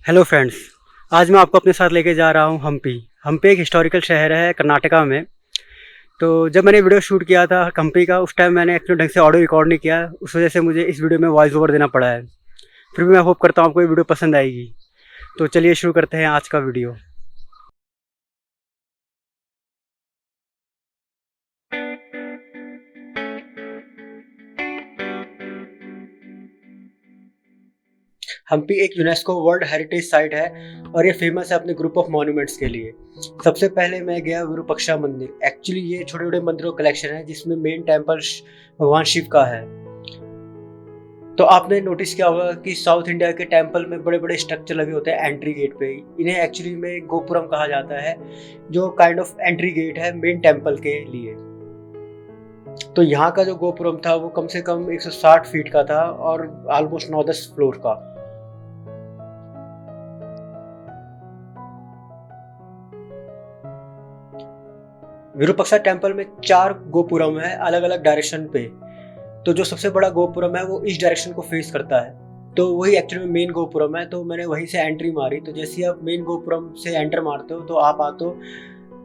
Hello friends. आज मैं आपको अपने साथ लेके जा रहा हूँ हम्पी। हम्पी एक हिस्टोरिकल शहर है कर्नाटका में। तो जब मैंने वीडियो शूट किया था हम्पी का, उस टाइम मैंने एक्चुअली ढंग से ऑडियो रिकॉर्ड नहीं किया, उस वजह से मुझे इस वीडियो में वॉइस ओवर देना पड़ा है। फिर भी मैं होप करता हूँ आपको ये वीडियो पसंद आएगी। तो चलिए शुरू करते हैं आज का वीडियो। हम्पी एक यूनेस्को वर्ल्ड हेरिटेज साइट है और ये फेमस है अपने ग्रुप ऑफ मॉन्यूमेंट्स के लिए। सबसे पहले मैं गया विरूपाक्षा मंदिर। एक्चुअली ये छोटे छोटे मंदिरों का कलेक्शन है जिसमें मेन टेम्पल भगवान शिव का है। तो आपने नोटिस किया होगा कि साउथ इंडिया के टेम्पल में बड़े बड़े स्ट्रक्चर लगे होते हैं एंट्री गेट पे। इन्हें एक्चुअली में गोपुरम कहा जाता है, जो काइंड ऑफ एंट्री गेट है मेन टेम्पल के लिए। तो यहाँ का जो गोपुरम था वो कम से कम 160 फीट का था और ऑलमोस्ट 9-10 फ्लोर का। विरूपाक्षा टेम्पल में 4 गोपुरम है अलग अलग डायरेक्शन पे। तो जो सबसे बड़ा गोपुरम है वो इस डायरेक्शन को फेस करता है, तो वही एक्चुअली में मेन गोपुरम है। तो मैंने वहीं से एंट्री मारी। तो जैसे ही आप मेन गोपुरम से एंटर मारते हो तो आप आते हो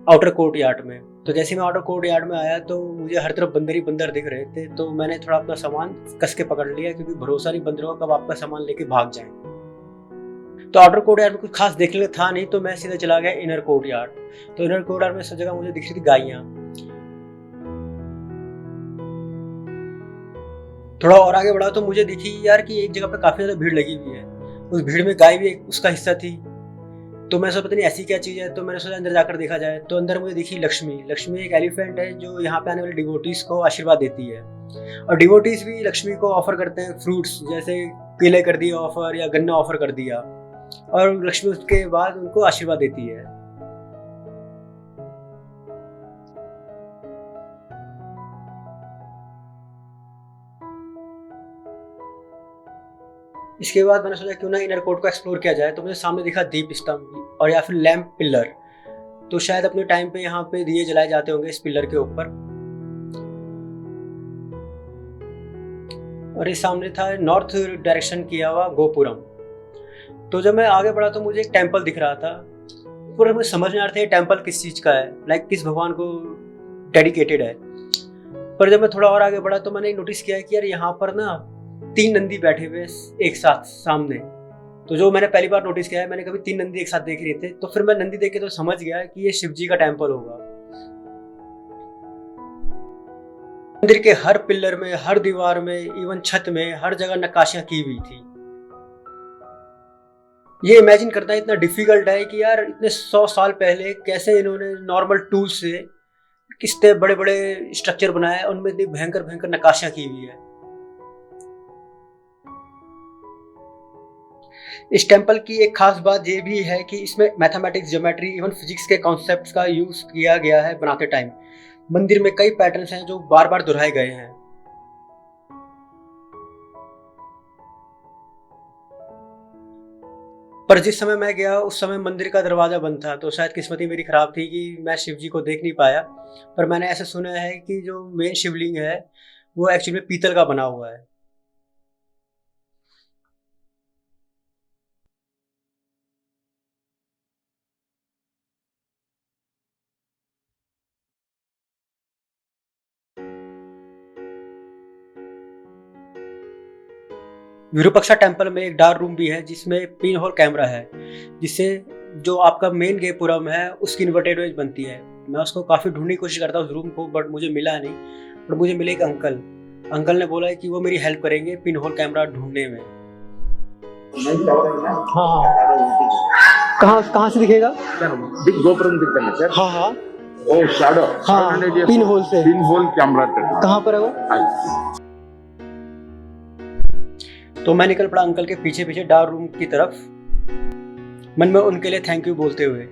आउटर कोर्ट यार्ड में। तो जैसे मैं आउटर कोर्ट यार्ड में आया तो मुझे हर तरफ बंदर ही बंदर दिख रहे थे। तो मैंने थोड़ा अपना सामान कस के पकड़ लिया, क्योंकि भरोसा नहीं बंदरों का कब आपका सामान लेके भाग जाए। तो आउटर कोर्ट यार्ड में कुछ खास देखने को था नहीं, तो मैं सीधे चला गया इनर कोर्ट यार्ड। तो इनर कोर्ट यार्ड में सब जगह मुझे दिख रही थी गायियाँ। थोड़ा और आगे बढ़ा तो मुझे दिखी यार कि एक जगह पे काफी ज्यादा भीड़ लगी हुई है। उस भीड़ में गाय भी एक उसका हिस्सा थी। तो मैं सोचा पता नहीं ऐसी क्या चीज है, तो मैंने सोचा अंदर जाकर देखा जाए। तो अंदर मुझे दिखी लक्ष्मी। लक्ष्मी एक एलिफेंट है जो यहाँ पे आने वाले डिवोटीज को आशीर्वाद देती है। और डिवोटीज भी लक्ष्मी को ऑफर करते हैं फ्रूट्स, जैसे केले कर दिया ऑफर या गन्ना ऑफर कर दिया, और लक्ष्मी उसके बाद उनको आशीर्वाद देती है। इसके बाद मैंने सोचा क्यों ना इनर कोर्ट को एक्सप्लोर किया जाए। तो मुझे सामने दिखा दीप स्तंभ और या फिर लैंप पिलर। तो शायद अपने टाइम पे यहाँ पे दिए जलाए जाते होंगे इस पिलर के ऊपर। और इस सामने था नॉर्थ डायरेक्शन किया हुआ गोपुरम। तो जब मैं आगे बढ़ा तो मुझे एक टेम्पल दिख रहा था। पूरा मुझे समझ नहीं आ रहा था ये टेम्पल किस चीज का है, लाइक किस भगवान को डेडिकेटेड है। पर जब मैं थोड़ा और आगे बढ़ा तो मैंने नोटिस किया कि यार यहाँ पर ना 3 नंदी बैठे हुए एक साथ सामने। तो जो मैंने पहली बार नोटिस किया है, मैंने कभी 3 नंदी एक साथ देख रहे थे। तो फिर मैं नंदी देख के तो समझ गया कि ये शिव जी का टेम्पल होगा। मंदिर के हर पिलर में, हर दीवार में, इवन छत में, हर जगह नक्काशियां की हुई थी। ये इमेजिन करना इतना डिफिकल्ट है कि यार इतने 100 साल पहले कैसे इन्होंने नॉर्मल टूल से कितने बड़े बड़े स्ट्रक्चर बनाए, उनमें इतनी भयंकर भयंकर नक्काशियां की हुई है। इस टेम्पल की एक खास बात ये भी है कि इसमें मैथमेटिक्स, ज्योमेट्री, इवन फिजिक्स के कॉन्सेप्ट्स का यूज किया गया है बनाते टाइम। मंदिर में कई पैटर्न्स हैं जो बार बार दोहराए गए हैं। पर जिस समय मैं गया उस समय मंदिर का दरवाजा बंद था। तो शायद किस्मत ही मेरी खराब थी कि मैं शिव जी को देख नहीं पाया। पर मैंने ऐसा सुना है कि जो मेन शिवलिंग है वो एक्चुअली पीतल का बना हुआ है। विरूपाक्षा टेम्पल में एक डार्क रूम भी है जिसमें पिन होल कैमरा है, जिससे जो आपका मेन गेपुरम है उसकी इन्वर्टेड इमेज बनती है। मैं उसको काफ़ी ढूंढने की कोशिश करता उस रूम को, बट मुझे मिला नहीं। पर मुझे मिले एक अंकल। अंकल ने बोला है कि वो मेरी हेल्प करेंगे पिन होल कैमरा ढूंढने में। हाँ हाँ, कहाँ कहाँ से दिखेगा? बिग गोपुरम दिखता है सर। हाँ हाँ ओ शैडो। हाँ, पिन होल से। पिन होल कैमरा कहाँ पर है वो? तो मैं निकल पड़ा अंकल के पीछे पीछे डार्क रूम की तरफ, मन में उनके लिए थैंक यू बोलते हुए।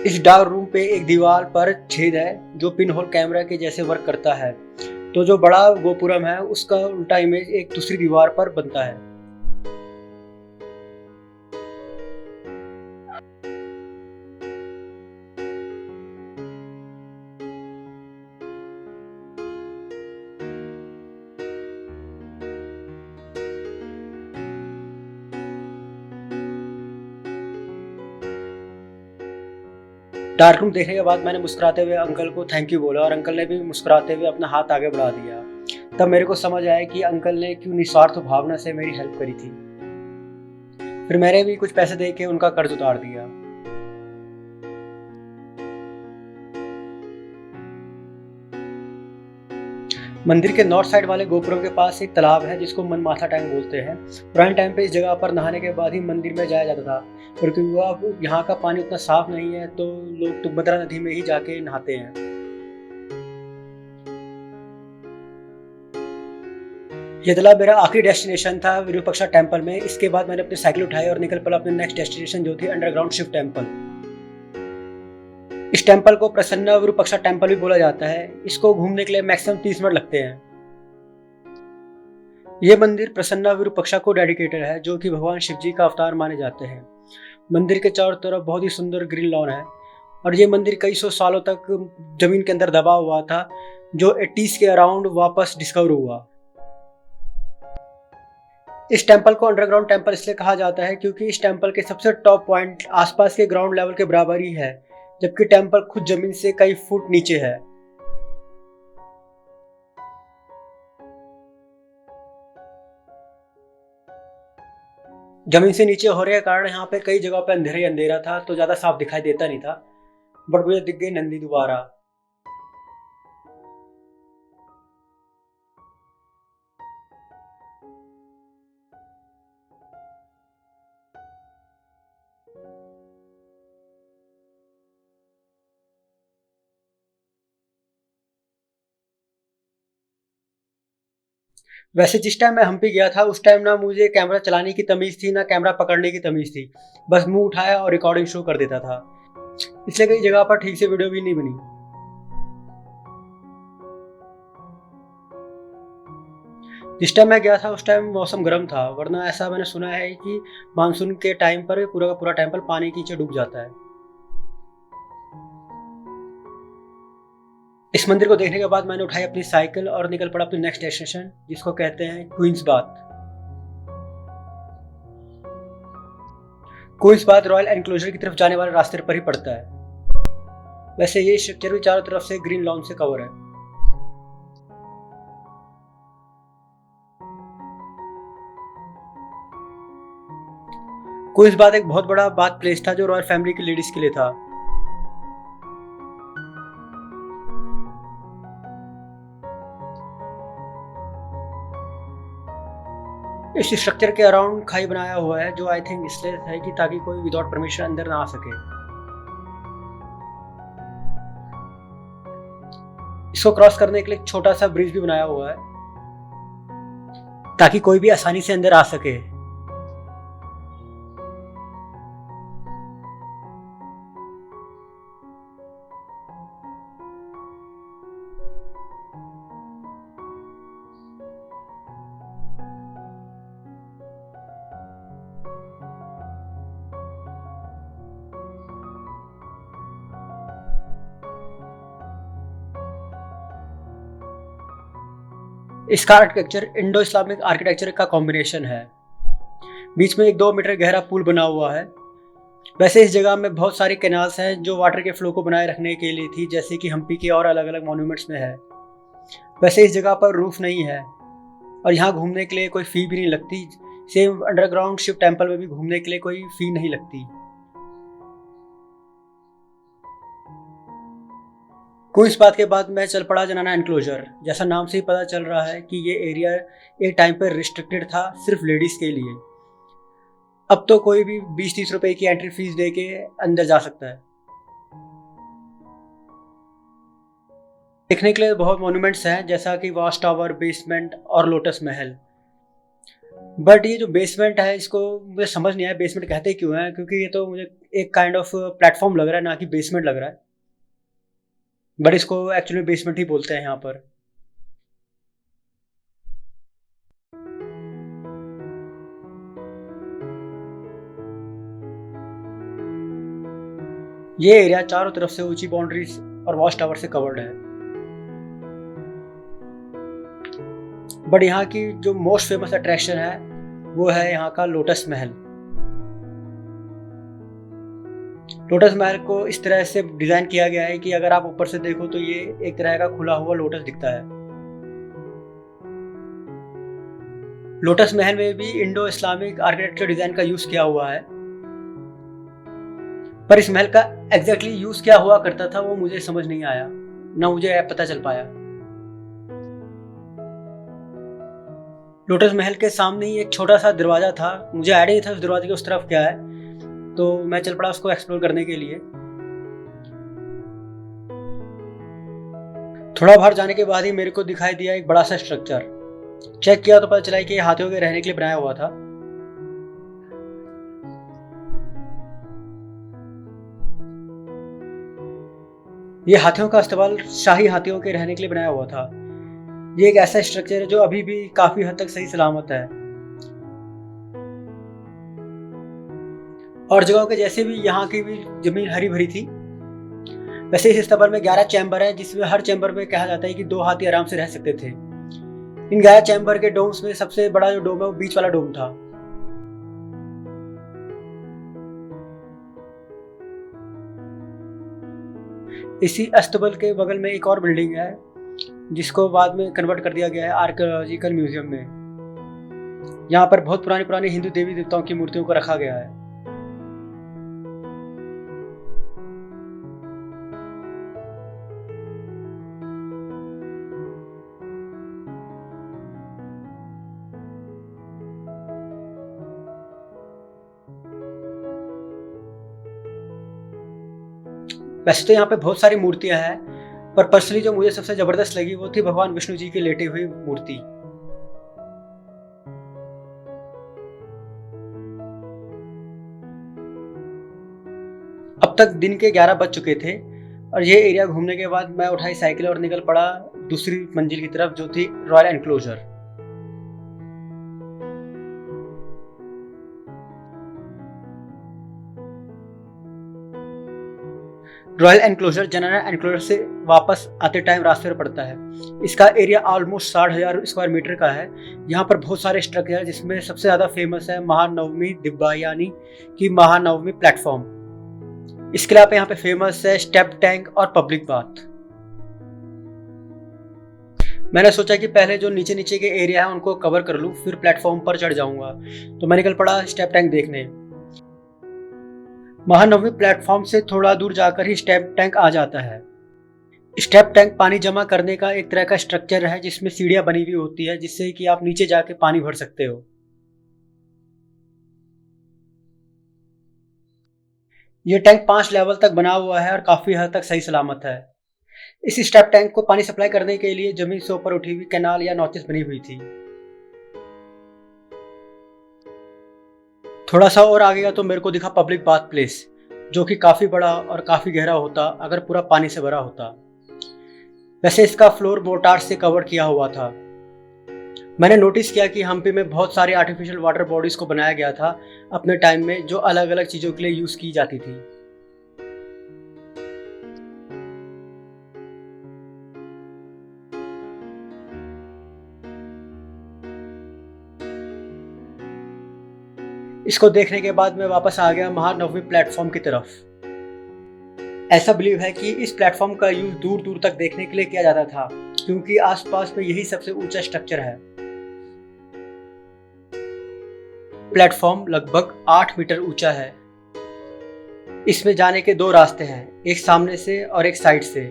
इस डार्क रूम पे एक दीवार पर छेद है जो पिन होल कैमरा के जैसे वर्क करता है। तो जो बड़ा गोपुरम है उसका उल्टा इमेज एक दूसरी दीवार पर बनता है। डार्क रूम देखने के बाद मैंने मुस्कुराते हुए अंकल को थैंक यू बोला और अंकल ने भी मुस्कुराते हुए अपना हाथ आगे बढ़ा दिया। तब मेरे को समझ आया कि अंकल ने क्यों निस्वार्थ भावना से मेरी हेल्प करी थी। फिर मैंने भी कुछ पैसे दे के उनका कर्ज उतार दिया। मंदिर के नॉर्थ साइड वाले गोपुरम के पास एक तालाब है जिसको मनमाथा टैंक बोलते हैं। पुराने टाइम पे इस जगह पर नहाने के बाद ही मंदिर में जाया जाता था, पर क्योंकि अब यहाँ का पानी उतना साफ नहीं है तो लोग तुंगभद्रा नदी में ही जाके नहाते हैं। ये तालाब मेरा आखिरी डेस्टिनेशन था विरूपाक्षा टेम्पल में। इसके बाद मैंने अपनी साइकिल उठाई और निकल पड़ा अपने नेक्स्ट डेस्टिनेशन जो थी अंडरग्राउंड शिव टेम्पल। इस टेम्पल को प्रसन्न विरूपाक्षा टेम्पल भी बोला जाता है। इसको घूमने के लिए मैक्सिमम 30 मिनट लगते हैं। ये मंदिर प्रसन्न विरूपाक्षा को डेडिकेटेड है, जो कि भगवान शिव जी का अवतार माने जाते हैं। मंदिर के चारों तरफ बहुत ही सुंदर ग्रीन लॉन है और ये मंदिर कई सौ सालों तक जमीन के अंदर दबा हुआ था, जो 80s के अराउंड वापस डिस्कवर हुआ। इस टेम्पल को अंडरग्राउंड टेम्पल इसलिए कहा जाता है क्योंकि इस टेम्पल के सबसे टॉप पॉइंट आसपास के ग्राउंड लेवल के बराबर ही है, जबकि टेम्पल खुद जमीन से कई फुट नीचे है। जमीन से नीचे होने के कारण यहाँ पे कई जगहों पे अंधेरा ही अंधेरा था, तो ज्यादा साफ दिखाई देता नहीं था, बट मुझे दिख गई नंदी दोबारा। वैसे जिस टाइम मैं हम्पी गया था उस टाइम ना मुझे कैमरा चलाने की तमीज़ थी ना कैमरा पकड़ने की तमीज़ थी। बस मुंह उठाया और रिकॉर्डिंग शुरू कर देता था, इसलिए कई जगह पर ठीक से वीडियो भी नहीं बनी। जिस टाइम मैं गया था उस टाइम मौसम गर्म था, वरना ऐसा मैंने सुना है कि मानसून के टाइम पर पूरा का पूरा टेम्पल पानी के नीचे डूब जाता है। इस मंदिर को देखने के बाद मैंने उठाई अपनी साइकिल और निकल पड़ा अपनी नेक्स्ट डेस्टिनेशन, जिसको कहते हैं queen's bath. Queen's bath royal enclosure की तरफ जाने वाले रास्ते पर ही पड़ता है। वैसे ये स्ट्रक्चर भी चारों तरफ से ग्रीन लॉन से कवर है। क्वींस बाथ एक बहुत बड़ा बाथ प्लेस था जो रॉयल फैमिली की लेडीज के लिए था। इस स्ट्रक्चर के अराउंड खाई बनाया हुआ है, जो आई थिंक इसलिए है कि ताकि कोई विदाउट परमिशन अंदर ना आ सके। इसको क्रॉस करने के लिए एक छोटा सा ब्रिज भी बनाया हुआ है ताकि कोई भी आसानी से अंदर आ सके। इसका आर्किटेक्चर इंडो इस्लामिक आर्किटेक्चर का कॉम्बिनेशन है। बीच में एक 2 मीटर गहरा पुल बना हुआ है। वैसे इस जगह में बहुत सारी कैनाल्स हैं जो वाटर के फ्लो को बनाए रखने के लिए थी, जैसे कि हम्पी के और अलग अलग मॉन्यूमेंट्स में है। वैसे इस जगह पर रूफ नहीं है और यहाँ घूमने के लिए कोई फ़ी भी नहीं लगती। सेम अंडरग्राउंड शिव टेम्पल में भी घूमने के लिए कोई फ़ी नहीं लगती। क्वींस बाथ के बाद मैं चल पड़ा जनाना एनक्लोजर। जैसा नाम से ही पता चल रहा है कि ये एरिया एक टाइम पर रिस्ट्रिक्टेड था सिर्फ लेडीज़ के लिए। अब तो कोई भी 20-30 रुपए की एंट्री फीस दे के अंदर जा सकता है। देखने के लिए बहुत मॉन्यूमेंट्स हैं, जैसा कि वॉच टावर, बेसमेंट और लोटस महल। बट ये जो बेसमेंट है इसको मुझे समझ नहीं आया बेसमेंट कहते क्यों हैं, क्योंकि ये तो मुझे एक काइंड ऑफ प्लेटफॉर्म लग रहा है, ना कि बेसमेंट लग रहा है। बट इसको एक्चुअली बेसमेंट ही बोलते हैं यहाँ पर। ये एरिया चारों तरफ से ऊंची बाउंड्रीज और वॉच टावर से कवर्ड है। बट यहाँ की जो मोस्ट फेमस अट्रैक्शन है वो है यहाँ का लोटस महल। लोटस महल को इस तरह से डिज़ाइन किया गया है कि अगर आप ऊपर से देखो तो ये एक तरह का खुला हुआ लोटस दिखता है। लोटस महल में भी इंडो इस्लामिक आर्किटेक्चर डिज़ाइन का यूज़ किया हुआ है, पर इस महल का एग्जैक्टली यूज़ क्या हुआ करता था वो मुझे समझ नहीं आया, ना मुझे पता चल पाया। लोटस महल के सामने ही एक छोटा सा दरवाजा था, मुझे आइडिया नहीं था उस दरवाजे के उस तरफ क्या है, तो मैं चल पड़ा उसको एक्सप्लोर करने के लिए। थोड़ा बाहर जाने के बाद ही मेरे को दिखाई दिया एक बड़ा सा स्ट्रक्चर। चेक किया तो पता चला कि ये हाथियों के रहने के लिए बनाया हुआ था। ये हाथियों का अस्तबल शाही हाथियों के रहने के लिए बनाया हुआ था। ये एक ऐसा स्ट्रक्चर है जो अभी भी काफी हद तक सही सलामत है, और जगहों के जैसे भी यहाँ की भी जमीन हरी भरी थी। वैसे इस अस्तबल में 11 चैम्बर है, जिसमें हर चैम्बर में कहा जाता है कि 2 हाथी आराम से रह सकते थे। इन 11 चैम्बर के डोम्स में सबसे बड़ा जो डोम है वो बीच वाला डोम था। इसी अस्तबल के बगल में एक और बिल्डिंग है, जिसको बाद में कन्वर्ट कर दिया गया है आर्कियोलॉजिकल म्यूजियम में। यहाँ पर बहुत पुराने पुराने हिंदू देवी देवताओं की मूर्तियों को रखा गया है। वैसे तो यहाँ पे बहुत सारी मूर्तियां हैं, पर पर्सनली जो मुझे सबसे जबरदस्त लगी वो थी भगवान विष्णु जी की लेटी हुई मूर्ति। अब तक दिन के 11 बज चुके थे, और ये एरिया घूमने के बाद मैं उठाई साइकिल और निकल पड़ा दूसरी मंजिल की तरफ, जो थी royal enclosure. Royal enclosure general enclosure से वापस आते टाइम रास्ते पर पड़ता है। इसका एरिया ऑलमोस्ट 60,000 स्क्वायर मीटर का है। यहाँ पर बहुत सारे स्ट्रक्चर है, जिसमें सबसे ज़्यादा फेमस है महानवमी दिब्बा, यानी कि महानवमी प्लेटफॉर्म। इसके अलावा यहाँ पे फेमस है स्टेप टैंक और पब्लिक बाथ। मैंने सोचा कि पहले जो नीचे नीचे के एरिया है उनको कवर कर लूँ, फिर प्लेटफॉर्म पर चढ़ जाऊंगा, तो मैं निकल पड़ा स्टेप टैंक देखने। महानवमी प्लेटफॉर्म से थोड़ा दूर जाकर ही स्टेप टैंक आ जाता है। स्टेप टैंक पानी जमा करने का एक तरह का स्ट्रक्चर है, जिसमें सीढ़ियां बनी हुई होती है, जिससे कि आप नीचे जाके पानी भर सकते हो। ये टैंक 5 लेवल तक बना हुआ है और काफी हद तक सही सलामत है। इस स्टेप टैंक को पानी सप्लाई करने के लिए जमीन से ऊपर उठी हुई कैनाल या नॉचेस बनी हुई थी। थोड़ा सा और आगे गया तो मेरे को दिखा पब्लिक बाथ प्लेस, जो कि काफी बड़ा और काफी गहरा होता अगर पूरा पानी से भरा होता। वैसे इसका फ्लोर मोर्टार से कवर किया हुआ था। मैंने नोटिस किया कि हम्पी में बहुत सारे आर्टिफिशियल वाटर बॉडीज को बनाया गया था अपने टाइम में, जो अलग अलग चीजों के लिए यूज की जाती थी। इसको देखने के बाद मैं वापस आ गया महानवमी प्लेटफॉर्म की तरफ। ऐसा बिलीव है कि इस प्लेटफॉर्म का यूज दूर दूर तक देखने के लिए किया जाता था, क्योंकि आसपास में यही सबसे ऊंचा स्ट्रक्चर है। प्लेटफॉर्म लगभग 8 मीटर ऊंचा है। इसमें जाने के 2 रास्ते हैं, एक सामने से और एक साइड से।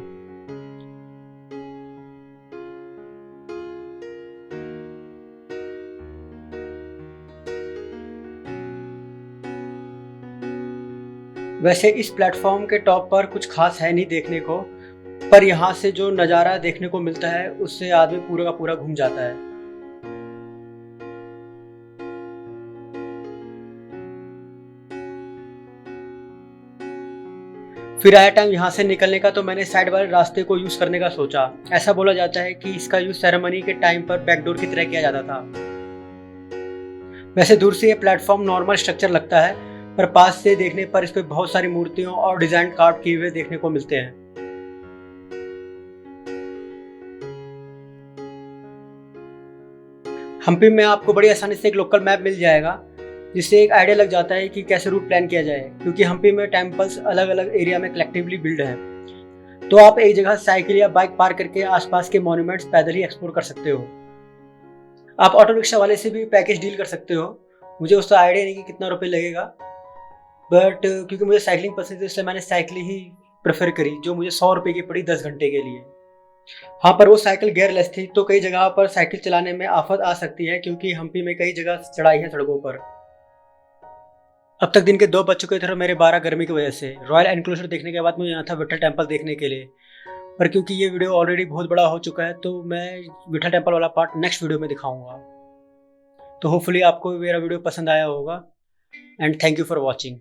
वैसे इस प्लेटफॉर्म के टॉप पर कुछ खास है नहीं देखने को, पर यहाँ से जो नज़ारा देखने को मिलता है उससे आदमी पूरा का पूरा घूम जाता है। फिर आया टाइम यहाँ से निकलने का, तो मैंने साइड वाले रास्ते को यूज करने का सोचा। ऐसा बोला जाता है कि इसका यूज सेरेमनी के टाइम पर बैकडोर की तरह किया जाता था। वैसे दूर से ये प्लेटफॉर्म नॉर्मल स्ट्रक्चर लगता है, पर पास से देखने पर इस पे बहुत सारी मूर्तियों और डिजाइन कार्व किए हुए देखने को मिलते हैं। हम्पी में आपको बड़ी आसानी से एक लोकल मैप मिल जाएगा, जिससे एक आइडिया लग जाता है कि कैसे रूट प्लान किया जाए, क्योंकि हम्पी में टेम्पल्स अलग अलग एरिया में कलेक्टिवली बिल्ड हैं। तो आप एक जगह साइकिल या बाइक पार्क करके आसपास के मॉन्यूमेंट्स पैदल ही एक्सप्लोर कर सकते हो। आप ऑटो रिक्शा वाले से भी पैकेज डील कर सकते हो। मुझे उसका आइडिया नहीं कि कितना रुपये लगेगा, बट क्योंकि मुझे साइकिलिंग पसंद है इसलिए मैंने साइकिल ही प्रेफर करी, जो मुझे 100 रुपये की पड़ी 10 घंटे के लिए। हाँ, पर वो साइकिल गियरलेस थी, तो कई जगह पर साइकिल चलाने में आफत आ सकती है, क्योंकि हम्पी में कई जगह चढ़ाई है सड़कों पर। अब तक दिन के 2 बज चुके थे और मेरे 12 गर्मी की वजह से। रॉयल एनक्लोजर देखने के बाद मुझे यहाँ था विठल टेम्पल देखने के लिए, पर क्योंकि ये वीडियो ऑलरेडी बहुत बड़ा हो चुका है तो मैं विठल टेम्पल वाला पार्ट नेक्स्ट वीडियो में दिखाऊंगा। तो होपफुली आपको मेरा वीडियो पसंद आया होगा, and thank you for watching.